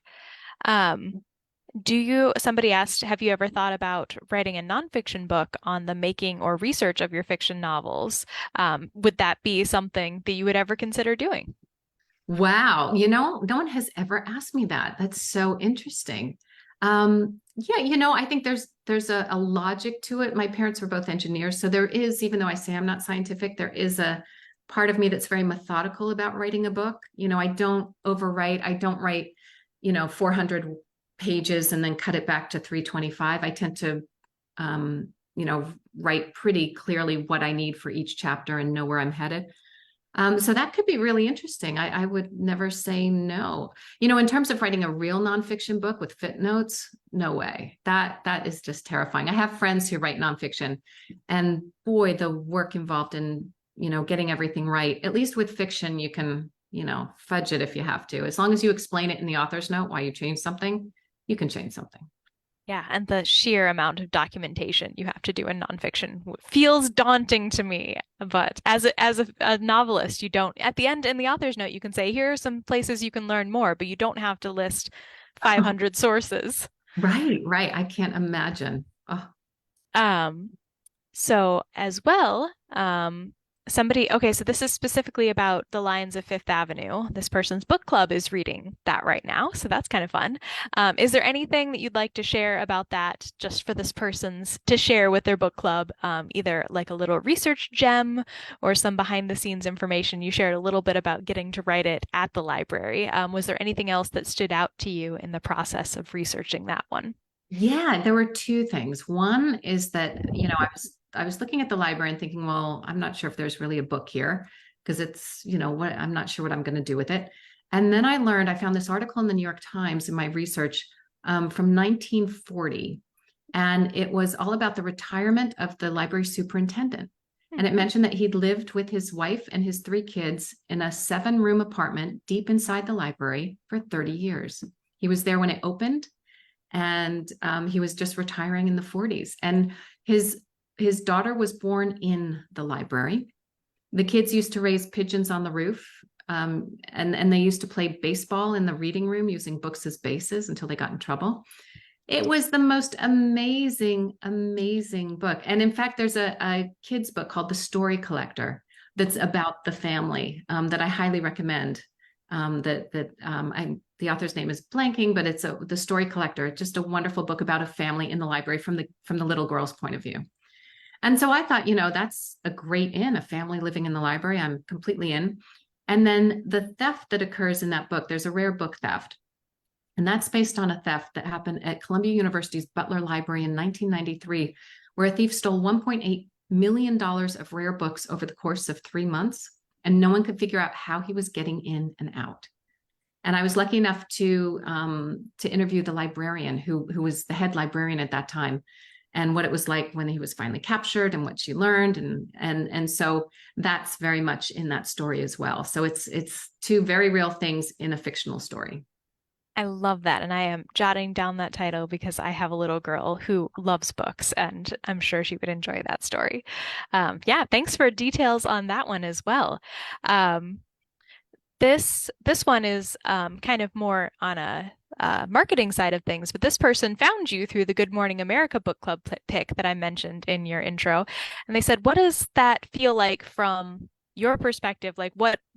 Somebody asked, have you ever thought about writing a nonfiction book on the making or research of your fiction novels? Would that be something that you would ever consider doing? Wow. No one has ever asked me that. That's so interesting. I think there's a logic to it. My parents were both engineers. So there is, even though I say I'm not scientific, there is a part of me that's very methodical about writing a book. I don't overwrite. I don't write, 400 pages and then cut it back to 325. I tend to, write pretty clearly what I need for each chapter and know where I'm headed. So that could be really interesting. I would never say no. In terms of writing a real nonfiction book with footnotes, no way. That is just terrifying. I have friends who write nonfiction, and boy, the work involved in, getting everything right. At least with fiction, you can, fudge it if you have to. As long as you explain it in the author's note why you change something, you can change something. Yeah, and the sheer amount of documentation you have to do in nonfiction feels daunting to me. But as a novelist, you don't, at the end in the author's note, you can say, here are some places you can learn more, but you don't have to list 500 sources. Right, right. I can't imagine. Oh, Um, So as well, okay, so this is specifically about the Lions of Fifth Avenue. This person's book club is reading that right now, so that's kind of fun. Is there anything that you'd like to share about that, just for this person's to share with their book club? Either like a little research gem or some behind the scenes information. You shared a little bit about getting to write it at the library. Was there anything else that stood out to you in the process of researching that one? yeah, there were two things. One is that, I was looking at the library and thinking, well, I'm not sure if there's really a book here because it's, what I'm not sure what I'm going to do with it. And then I found this article in the New York Times in my research from 1940, and it was all about the retirement of the library superintendent. And it mentioned that he'd lived with his wife and his three kids in a 7-room apartment deep inside the library for 30 years. He was there when it opened, and he was just retiring in the 40s. And his daughter was born in the library. The kids used to raise pigeons on the roof, and they used to play baseball in the reading room using books as bases until they got in trouble. It was the most amazing, amazing book. And in fact, there's a kid's book called The Story Collector that's about the family, that I highly recommend. The author's name is blanking, but it's The Story Collector. It's just a wonderful book about a family in the library from the little girl's point of view. And so I thought, that's a great in, a family living in the library. I'm completely in. And then the theft that occurs in that book, there's a rare book theft. And that's based on a theft that happened at Columbia University's Butler Library in 1993, where a thief stole $1.8 million of rare books over the course of 3 months, and no one could figure out how he was getting in and out. And I was lucky enough to interview the librarian who was the head librarian at that time, and what it was like when he was finally captured and what she learned. And so that's very much in that story as well. So it's two very real things in a fictional story. I love that. And I am jotting down that title because I have a little girl who loves books, and I'm sure she would enjoy that story. Yeah, thanks for details on that one as well. Um, this one is kind of more on a marketing side of things, but this person found you through the Good Morning America book club pick that I mentioned in your intro, and they said, "What does that feel like from your perspective? Like,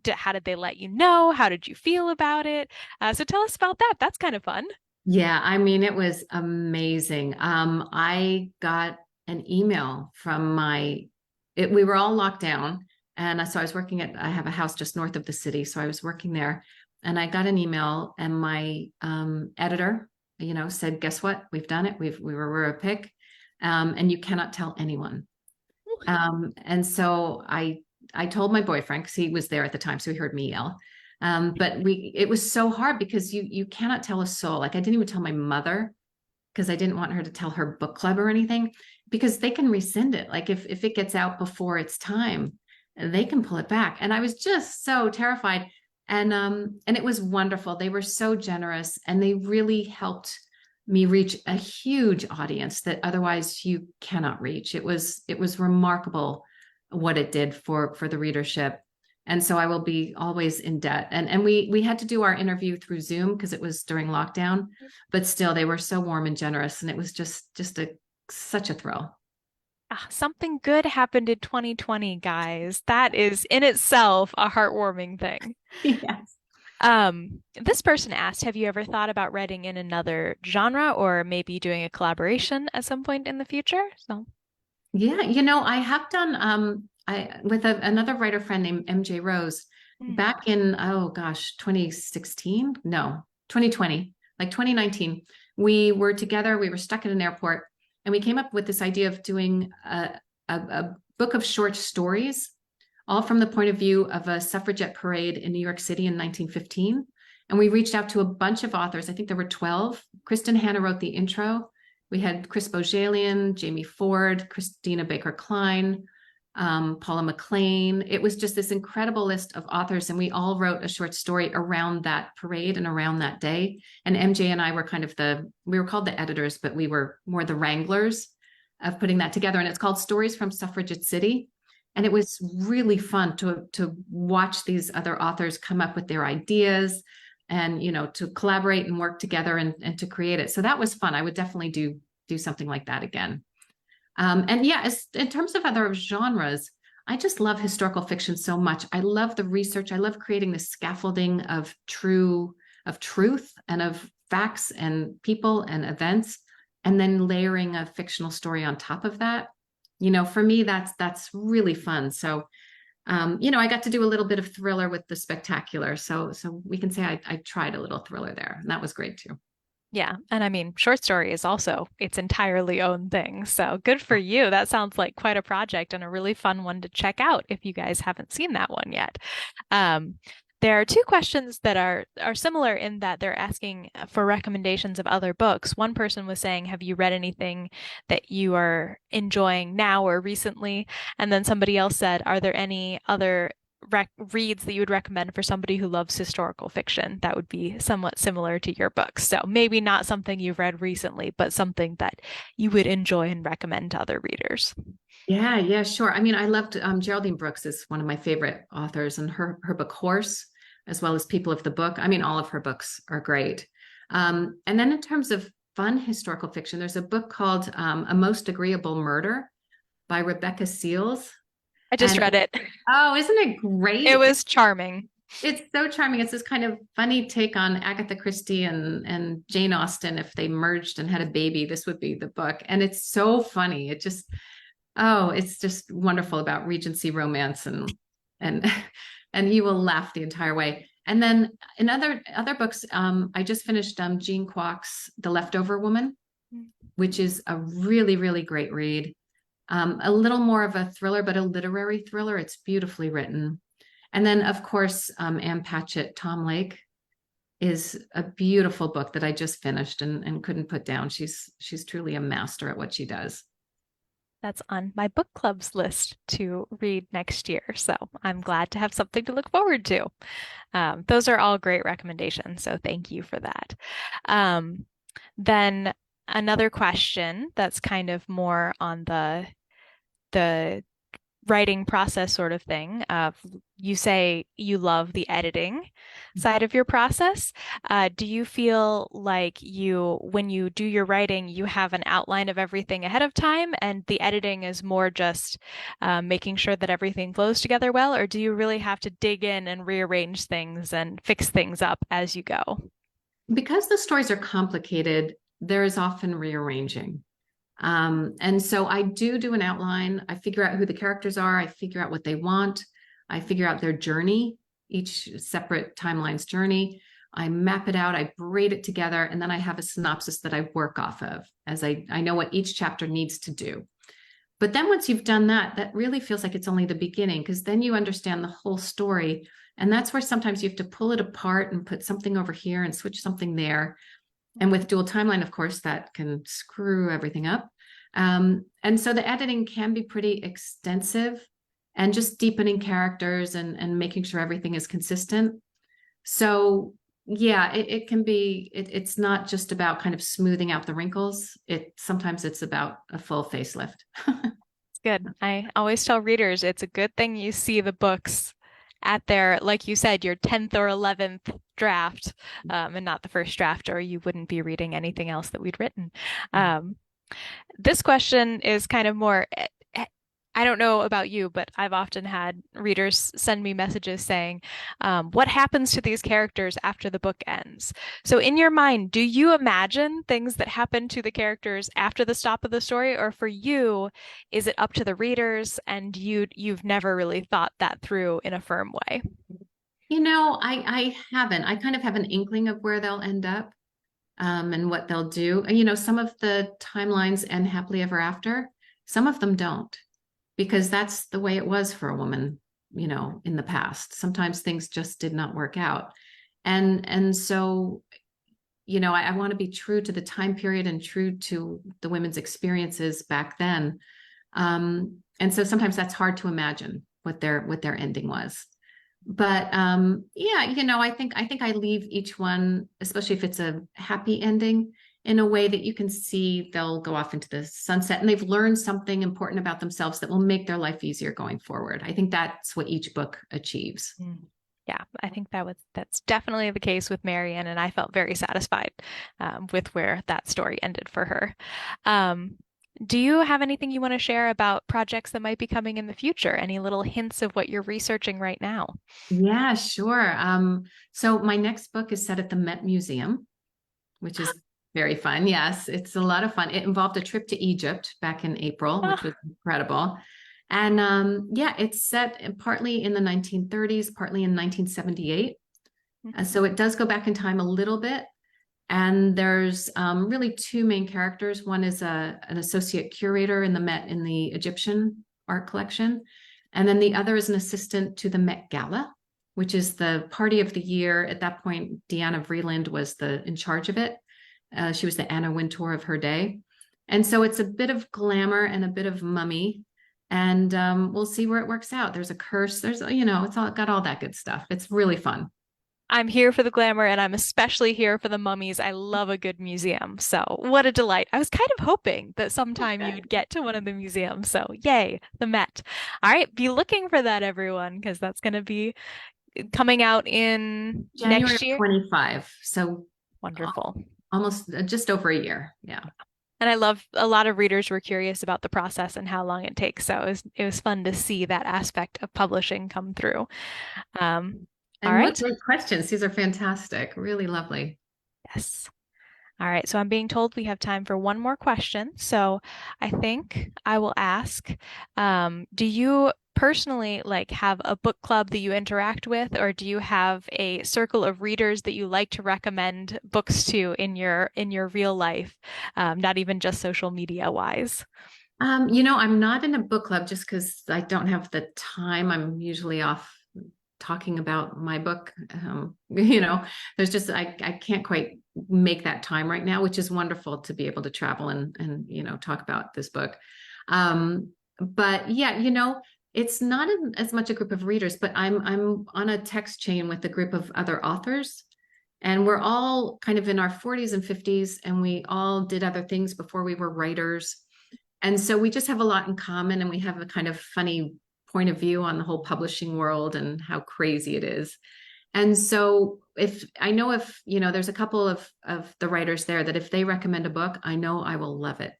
how did they let you know? How did you feel about it? So tell us about that. That's kind of fun." Yeah, I mean, it was amazing. I got an email from we were all locked down. And so I have a house just north of the city. So I was working there, and I got an email, and my editor, said, guess what? We've done it. We're a pick, and you cannot tell anyone. And so I told my boyfriend, because he was there at the time, so he heard me yell. But it was so hard because you cannot tell a soul. Like, I didn't even tell my mother because I didn't want her to tell her book club or anything, because they can rescind it. Like, if it gets out before it's time, they can pull it back. And I was just so terrified. And it was wonderful. They were so generous, and they really helped me reach a huge audience that otherwise you cannot reach. It was remarkable what it did for the readership. And so I will be always in debt. And we had to do our interview through Zoom because it was during lockdown, but still they were so warm and generous, and it was just such a thrill. Something good happened in 2020, guys. That is in itself a heartwarming thing. Yes. This person asked, have you ever thought about writing in another genre or maybe doing a collaboration at some point in the future? So, Yeah, I have done I with another writer friend named MJ Rose back in, oh gosh, 2016? No, 2020, like 2019. We were together, we were stuck at an airport, and we came up with this idea of doing a book of short stories all from the point of view of a suffragette parade in New York City in 1915. And we reached out to a bunch of authors. I think there were 12. Kristen Hanna wrote the intro. We had Chris Bojalian, Jamie Ford, Christina Baker Klein, Paula McLean. It was just this incredible list of authors, and we all wrote a short story around that parade and around that day. And MJ and I were kind of we were called the editors, but we were more the wranglers of putting that together. And it's called Stories from Suffragette City. And it was really fun to watch these other authors come up with their ideas and, to collaborate and work together and to create it. So that was fun. I would definitely do something like that again. And yeah, in terms of other genres, I just love historical fiction so much. I love the research. I love creating the scaffolding of truth and of facts and people and events, and then layering a fictional story on top of that. For me, that's really fun. So, I got to do a little bit of thriller with the spectacular. So we can say I tried a little thriller there, and that was great too. Yeah. And I mean, short story is also its entirely own thing. So good for you. That sounds like quite a project and a really fun one to check out if you guys haven't seen that one yet. Um, there are two questions that are similar in that they're asking for recommendations of other books. One person was saying, have you read anything that you are enjoying now or recently? And then somebody else said, are there any other reads that you would recommend for somebody who loves historical fiction that would be somewhat similar to your books? So maybe not something you've read recently, but something that you would enjoy and recommend to other readers. Yeah, sure. I mean, I loved Geraldine Brooks is one of my favorite authors, and her book Horse, as well as People of the Book. I mean, all of her books are great. And then in terms of fun historical fiction, there's a book called A Most Agreeable Murder by Rebecca Seals. I just And read it. oh, isn't it It great? was charming. It's so charming. It's this kind of funny take on Agatha Christie and Jane Austen. If they merged and had a baby, this would be the book. And it's so funny. It's just wonderful about Regency romance and and you will laugh the entire way. And then in other books, I just finished Jean Kwok's The Leftover Woman, which is a really, really great read. A little more of a thriller, but a literary thriller. It's beautifully written. And then, of course, Anne Patchett, Tom Lake is a beautiful book that I just finished and couldn't put down. She's truly a master at what she does. That's on my book club's list to read next year. So I'm glad to have something to look forward to. Those are all great recommendations. So thank you for that. Then another question that's kind of more on the writing process sort of thing. You say you love the editing side of your process. Do you feel like when you do your writing, you have an outline of everything ahead of time and the editing is more just making sure that everything flows together well, or do you really have to dig in and rearrange things and fix things up as you go? Because the stories are complicated, there is often rearranging. And so I do an outline. I figure out who the characters are. I figure out what they want. I figure out their journey, each separate timeline's journey. I map it out. I braid it together. And then I have a synopsis that I work off of as I know what each chapter needs to do. But then once you've done that, that really feels like it's only the beginning, because then you understand the whole story. And that's where sometimes you have to pull it apart and put something over here and switch something there. And with dual timeline, of course, that can screw everything up. And so the editing can be pretty extensive and just deepening characters and making sure everything is consistent. So yeah, it can be, it's not just about kind of smoothing out the wrinkles. Sometimes it's about a full facelift. It's good. I always tell readers it's a good thing you see the books at their, like you said, your 10th or 11th draft, and not the first draft, or you wouldn't be reading anything else that we'd written. This question is kind of more, I don't know about you, but I've often had readers send me messages saying, what happens to these characters after the book ends? So in your mind, do you imagine things that happen to the characters after the stop of the story? Or for you, is it up to the readers and you've never really thought that through in a firm way? I haven't. I kind of have an inkling of where they'll end up. And what they'll do. Some of the timelines end happily ever after. Some of them don't, because that's the way it was for a woman in the past. Sometimes things just did not work out. And so, I want to be true to the time period and true to the women's experiences back then. And so sometimes that's hard to imagine what their ending was. But yeah, I think I leave each one, especially if it's a happy ending, in a way that you can see they'll go off into the sunset and they've learned something important about themselves that will make their life easier going forward. I think that's what each book achieves. Mm. Yeah, I think that's definitely the case with Marion, and I felt very satisfied with where that story ended for her. Um, do you have anything you want to share about projects that might be coming in the future? Any little hints of what you're researching right now? Yeah, sure. So my next book is set at the Met Museum, which is very fun. Yes, it's a lot of fun. It involved a trip to Egypt back in April, which was incredible. And yeah, it's set partly in the 1930s, partly in 1978. So it does go back in time a little bit. And there's really two main characters. One is an associate curator in the Met in the Egyptian art collection. And then the other is an assistant to the Met Gala, which is the party of the year. At that point, Deanna Vreeland was in charge of it. She was the Anna Wintour of her day. And so it's a bit of glamour and a bit of mummy. And we'll see where it works out. There's a curse. It's all got all that good stuff. It's really fun. I'm here for the glamour and I'm especially here for the mummies. I love a good museum. So, what a delight. I was kind of hoping that sometime you'd get to one of the museums. So, yay, the Met. All right, be looking for that, everyone, because that's going to be coming out in January next of year. 25. So Wonderful. almost just over a year. Yeah. And I love a lot of readers were curious about the process and how long it takes. So it was fun to see that aspect of publishing come through. All And what right. great questions. These are fantastic. Really lovely. Yes. All right, so I'm being told we have time for one more question. So I think I will ask, do you personally like have a book club that you interact with, or do you have a circle of readers that you like to recommend books to in your real life, not even just social media wise? I'm not in a book club just because I don't have the time. I'm usually off talking about my book. There's just I can't quite make that time right now, which is wonderful to be able to travel and talk about this book. But yeah, it's not as much a group of readers, but I'm on a text chain with a group of other authors. And we're all kind of in our 40s and 50s, and we all did other things before we were writers. And so we just have a lot in common, and we have a kind of funny point of view on the whole publishing world and how crazy it is. And so if there's a couple of the writers there that if they recommend a book, I know I will love it.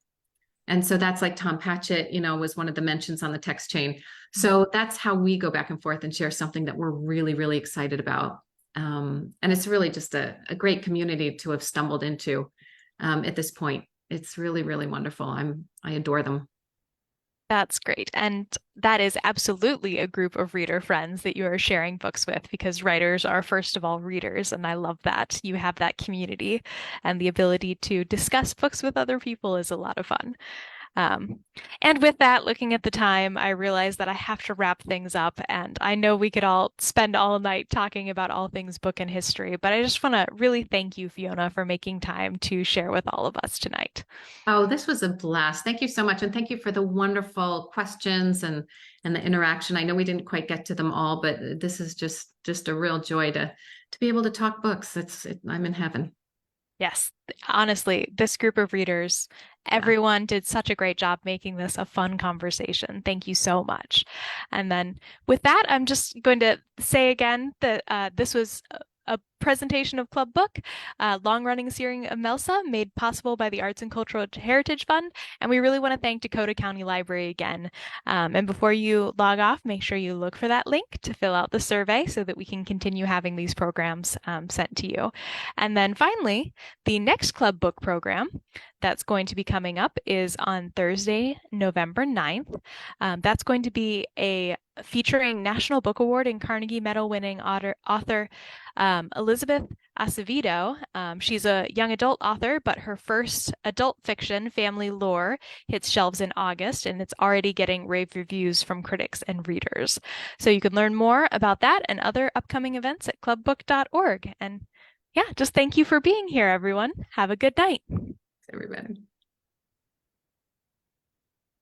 And so that's like Tom Patchett, was one of the mentions on the text chain. So that's how we go back and forth and share something that we're really, really excited about. And it's really just a great community to have stumbled into at this point. It's really, really wonderful. I adore them. That's great. And that is absolutely a group of reader friends that you are sharing books with because writers are, first of all, readers. And I love that you have that community and the ability to discuss books with other people is a lot of fun. Um, and with that, looking at the time, I realize that I have to wrap things up. And I know we could all spend all night talking about all things book and history, but I just want to really thank you, Fiona, for making time to share with all of us tonight. Oh, this was a blast. Thank you so much. And thank you for the wonderful questions and the interaction. I know we didn't quite get to them all, but this is just a real joy to be able to talk books. I'm in heaven. Yes, honestly, this group of readers, Yeah. everyone did such a great job making this a fun conversation. Thank you so much. And then with that, I'm just going to say again that this was a presentation of Club Book, a long-running series of MELSA made possible by the Arts and Cultural Heritage Fund. And we really want to thank Dakota County Library again. And before you log off, make sure you look for that link to fill out the survey so that we can continue having these programs sent to you. And then finally, the next Club Book program that's going to be coming up is on Thursday, November 9th. That's going to be a featuring National Book Award and Carnegie Medal winning author Elizabeth Acevedo. She's a young adult author, but her first adult fiction, Family Lore, hits shelves in August, and it's already getting rave reviews from critics and readers. So you can learn more about that and other upcoming events at clubbook.org. And yeah, just thank you for being here, everyone. Have a good night. Everybody.